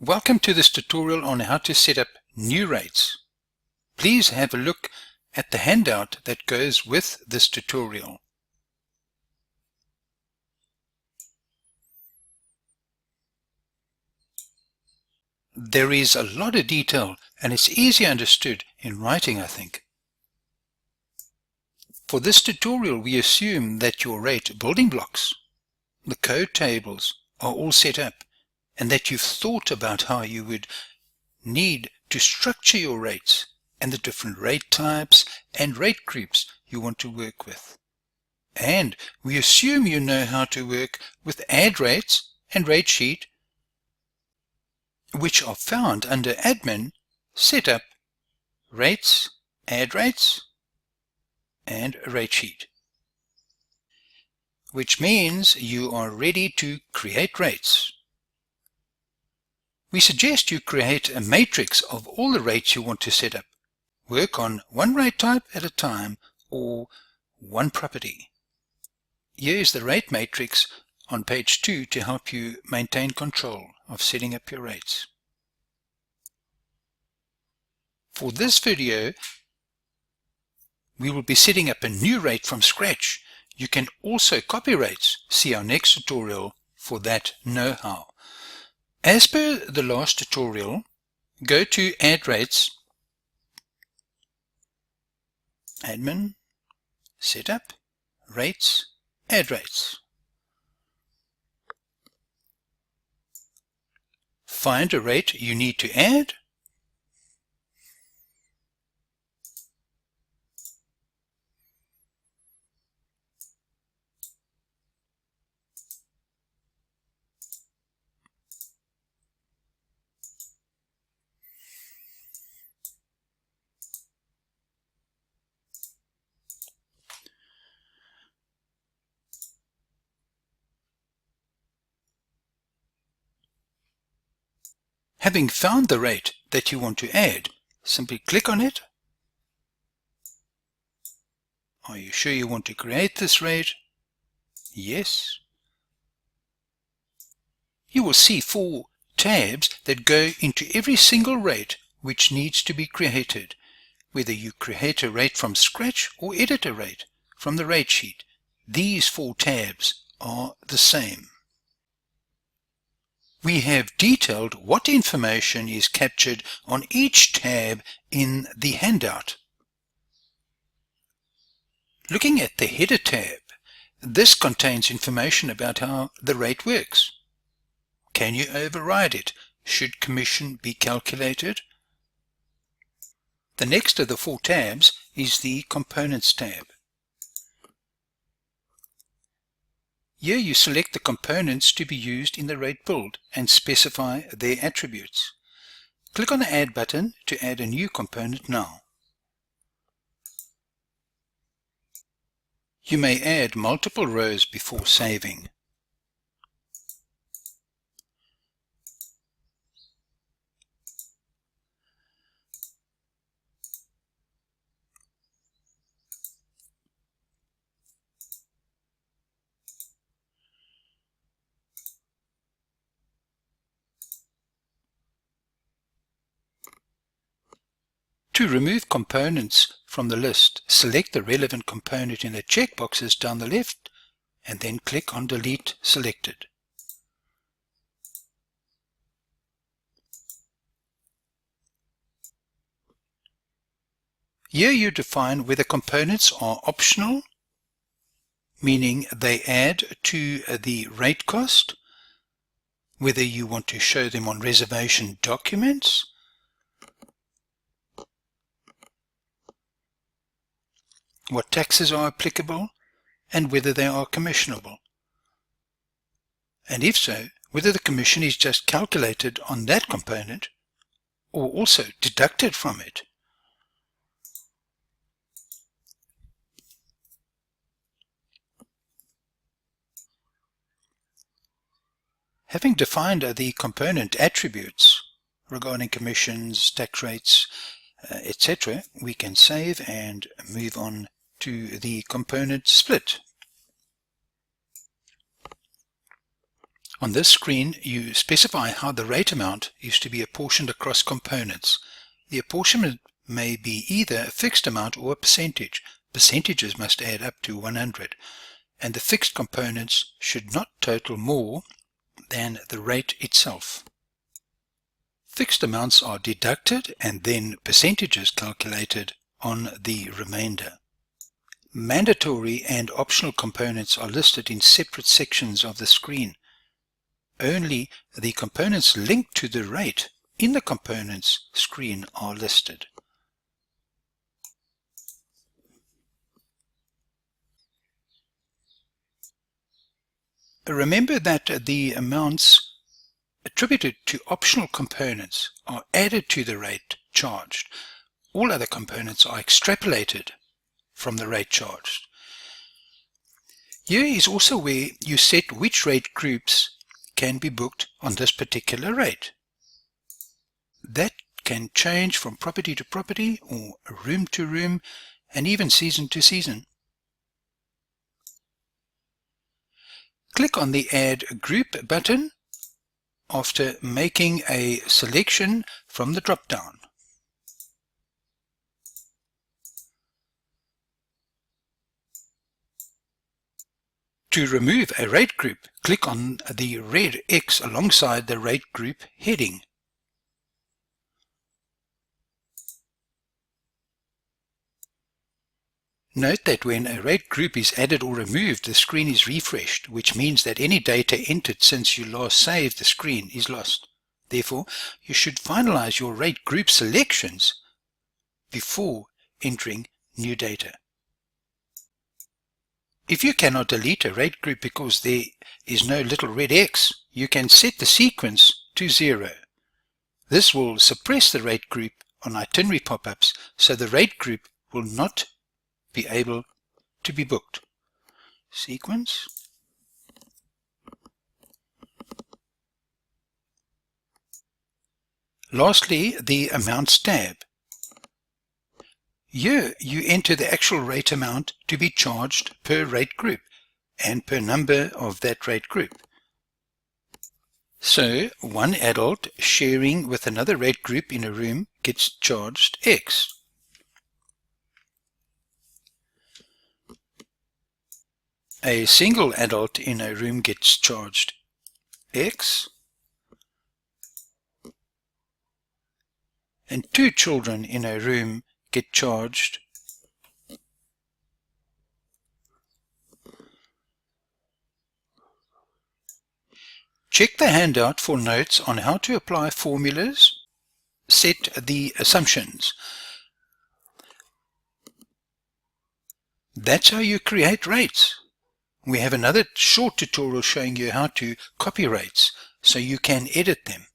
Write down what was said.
Welcome to this tutorial on how to set up new rates. Please have a look at the handout that goes with this tutorial. There is a lot of detail and it's easily understood in writing, I think. For this tutorial, we assume that your rate building blocks, the code tables, are all set up and that you've thought about how you would need to structure your rates and the different rate types and rate groups you want to work with. And we assume you know how to work with add rates and rate sheet, which are found under Admin, Setup, Rates, Add Rates, and Rate Sheet, which means you are ready to create rates. We suggest you create a matrix of all the rates you want to set up. Work on one rate type at a time or one property. Here is the rate matrix on page 2 to help you maintain control of setting up your rates. For this video, we will be setting up a new rate from scratch. You can also copy rates. See our next tutorial for that know-how. As per the last tutorial, go to Add Rates, Admin, Setup, Rates, Add Rates. Find a rate you need to add. Having found the rate that you want to add, simply click on it. Are you sure you want to create this rate? Yes. You will see 4 tabs that go into every single rate which needs to be created, whether you create a rate from scratch or edit a rate from the rate sheet. These 4 tabs are the same. We have detailed what information is captured on each tab in the handout. Looking at the header tab, this contains information about how the rate works. Can you override it? Should commission be calculated? The next of the 4 tabs is the Components tab. Here you select the components to be used in the rate build and specify their attributes. Click on the Add button to add a new component now. You may add multiple rows before saving. To remove components from the list, select the relevant component in the checkboxes down the left and then click on Delete Selected. Here you define whether components are optional, meaning they add to the rate cost, whether you want to show them on reservation documents, what taxes are applicable, and whether they are commissionable. And if so, whether the commission is just calculated on that component or also deducted from it. Having defined the component attributes regarding commissions, tax rates, etc., we can save and move on to the component split. On this screen, you specify how the rate amount is to be apportioned across components. The apportionment may be either a fixed amount or a percentage. Percentages must add up to 100, and the fixed components should not total more than the rate itself. Fixed amounts are deducted and then percentages calculated on the remainder. Mandatory and optional components are listed in separate sections of the screen. Only the components linked to the rate in the components screen are listed. Remember that the amounts attributed to optional components are added to the rate charged. All other components are extrapolated from the rate charged. Here is also where you set which rate groups can be booked on this particular rate. That can change from property to property or room to room and even season to season. Click on the Add Group button after making a selection from the drop-down. To remove a rate group, click on the red X alongside the rate group heading. Note that when a rate group is added or removed, the screen is refreshed, which means that any data entered since you last saved the screen is lost. Therefore, you should finalize your rate group selections before entering new data. If you cannot delete a rate group because there is no little red X, you can set the sequence to 0. This will suppress the rate group on itinerary pop-ups, so the rate group will not be able to be booked. Sequence. Lastly, the Amounts tab. Here you enter the actual rate amount to be charged per rate group and per number of that rate group. So, one adult sharing with another rate group in a room gets charged X. A single adult in a room gets charged X. And 2 children in a room get charged Check the handout for notes on how to apply formulas, set the assumptions. That's how you create rates. We have another short tutorial showing you how to copy rates so you can edit them.